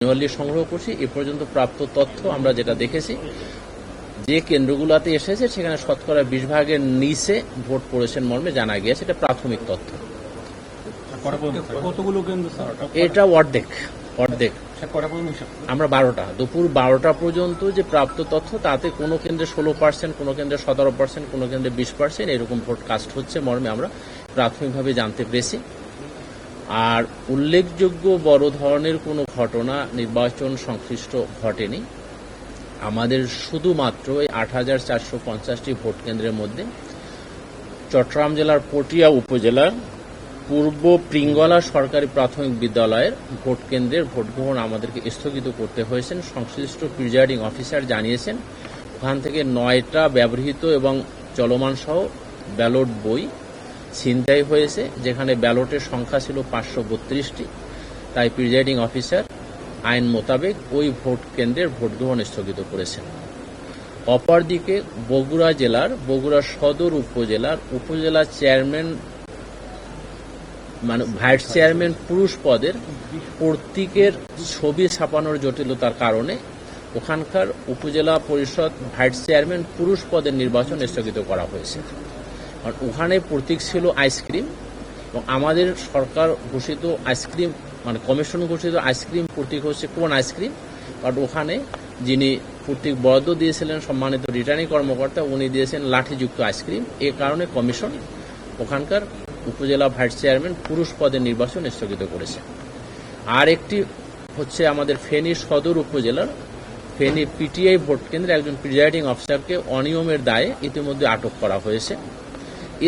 Manually সংগ্রহ করছি। এ পর্যন্ত প্রাপ্ত তথ্য আমরা যেটা দেখেছি, যে কেন্দ্রগুলোতে এসেছে সেখানে শতকরা 20 ভাগের নিচে ভোট পড়েছেন মর্মে জানা গিয়েছে। এটা প্রাথমিক তথ্য। কতগুলো কেন্দ্র? এটা অর্ধেক আমরা 12টা দুপুর 12টা পর্যন্ত যে প্রাপ্ত তথ্য, তাতে কোনো কেন্দ্রে 16%, কোনো কেন্দ্রে 17%, কোনো কেন্দ্রে 20% এরকম ভোট কাস্ট হচ্ছে মর্মে আমরা প্রাথমিকভাবে জানতে পেরেছি। আর উল্লেখযোগ্য বড় ধরনের কোনো ঘটনা নির্বাচন সংশ্লিষ্ট ঘটেনি। আমাদের শুধুমাত্র এই 8,450টি ভোট কেন্দ্রের মধ্যে চট্টগ্রাম জেলার পটিয়া উপজেলার পূর্ব প্রিঙ্গলা সরকারি প্রাথমিক বিদ্যালয়ের ভোট কেন্দ্রের ভোট গ্রহণ আমাদেরকে স্থগিত করতে হয়েছে। সংশ্লিষ্ট প্রিজাইডিং অফিসার জানিয়েছেন ওখান থেকে 9টা ব্যবহৃত এবং চলমান সহ ব্যালট বই ছিনতাই হয়েছে, যেখানে ব্যালটের সংখ্যা ছিল 532টি। তাই প্রিজাইডিং অফিসার আইন মোতাবেক ওই ভোট কেন্দ্রের ভোট গ্রহণ স্থগিত করেছেন। অপরদিকে বগুড়া জেলার বগুড়া সদর উপজেলার উপজেলা চেয়ারম্যান ভাইস চেয়ারম্যান পুরুষ পদের প্রতীকের ছবি ছাপানোর জটিলতার কারণে ওখানকার উপজেলা পরিষদ ভাইস চেয়ারম্যান পুরুষ পদের নির্বাচন স্থগিত করা হয়েছে। আর ওখানে প্রতীক ছিল আইসক্রিম, এবং আমাদের সরকার ঘোষিত আইসক্রিম কমিশন ঘোষিত আইসক্রিম প্রতীক হচ্ছে কোন আইসক্রিম, বাট ওখানে যিনি প্রতীক বরাদ্দ দিয়েছিলেন সম্মানিত রিটার্নিং কর্মকর্তা, উনি দিয়েছেন লাঠিযুক্ত আইসক্রিম। এ কারণে কমিশন ওখানকার উপজেলা ভাইস চেয়ারম্যান পুরুষ পদের নির্বাচন স্থগিত করেছে। আর একটি হচ্ছে আমাদের ফেনী সদর উপজেলার ফেনী পিটিআই ভোট কেন্দ্রে একজন প্রিজাইডিং অফিসারকে অনিয়মের দায়ে ইতিমধ্যে আটক করা হয়েছে।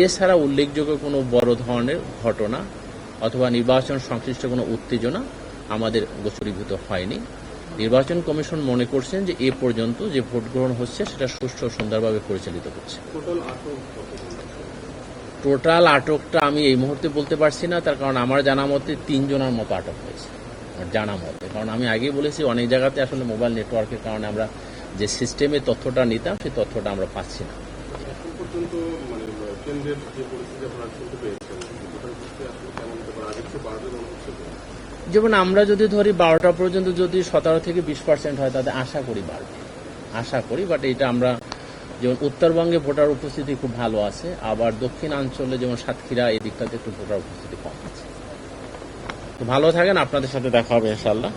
এছাড়া উল্লেখযোগ্য কোনো বড় ধরনের ঘটনা অথবা নির্বাচন সংশ্লিষ্ট কোনো উত্তেজনা আমাদের গোচরীভূত হয়নি। নির্বাচন কমিশন মনে করছেন যে এ পর্যন্ত যে ভোট গ্রহণ হচ্ছে সেটা সুষ্ঠু ও সুন্দরভাবে পরিচালিত হচ্ছে। টোটাল আটকটা আমি এই মুহূর্তে বলতে পারছি না, তার কারণ আমার জানা মতে 3 জনের মতো আটক হয়েছে জানা মতে। কারণ আমি আগেই বলেছি অনেক জায়গাতে আসলে মোবাইল নেটওয়ার্কের কারণে আমরা যে সিস্টেমে তথ্যটা নিতাম সেই তথ্যটা আমরা পাচ্ছি না। যেমন আমরা যদি ধরি 12টা পর্যন্ত যদি 17 থেকে 20% হয়, তাতে আশা করি বাড়বে, বাট এটা আমরা যেমন উত্তরবঙ্গে ভোটার উপস্থিতি খুব ভালো আছে, আবার দক্ষিণাঞ্চলে যেমন সাতক্ষীরা এই দিকটাতে একটু ভোটার উপস্থিতি কম আছে। তো ভালো থাকেন, আপনাদের সাথে দেখা হবে ইনশাআল্লাহ।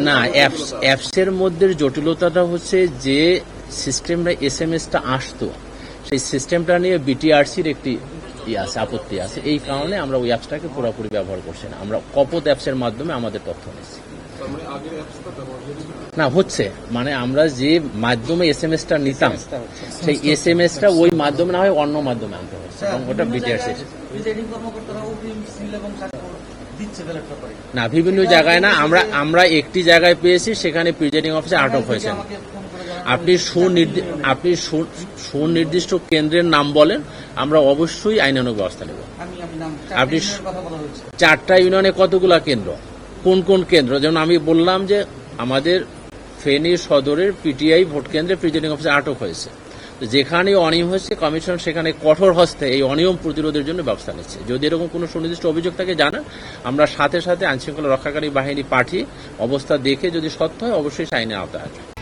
না, অ্যাপসের মধ্যে জটিলতাটা হচ্ছে যে সিস্টেমটা SMS-টা আসতো, সেই সিস্টেমটা নিয়ে বিটিআরসির একটি আপত্তি আছে। এই কারণে আমরা ওই অ্যাপসটাকে পুরোপুরি ব্যবহার করছি না। আমরা কপোত অ্যাপসের মাধ্যমে আমাদের তথ্য নিচ্ছি। না হচ্ছে আমরা যে মাধ্যমে SMS-টা নিতাম সেই SMS-টা ওই মাধ্যমে না হয় অন্য মাধ্যমে আনতে হচ্ছে, এবং ওটা বিটিআরসি না, বিভিন্ন জায়গায় না। আমরা একটি জায়গায় পেয়েছি, সেখানে প্রিজাইডিং অফিসার আটক হয়েছেন। আপনি সুনির্দিষ্ট কেন্দ্রের নাম বলেন, আমরা অবশ্যই আইনানুগ ব্যবস্থা নেব। আপনি 4টা ইউনিয়নে কতগুলা কেন্দ্র, কোন কোন কেন্দ্র? যেমন আমি বললাম যে আমাদের ফেনী সদরের পিটিআই ভোট কেন্দ্রে প্রিজাইডিং অফিসার আটক হয়েছে। যেখানে অনিয়ম হয়েছে কমিশন সেখানে কঠোর হস্তে এই অনিয়ম প্রতিরোধের জন্য ব্যবস্থা নিচ্ছে। যদি এরকম কোনো সুনির্দিষ্ট অভিযোগ থাকে জানান, আমরা সাথে সাথে আইনশৃঙ্খলা রক্ষাকারী বাহিনী পাঠিয়ে অবস্থা দেখে যদি সত্য হয় অবশ্যই আইনের আওতায় আসবে।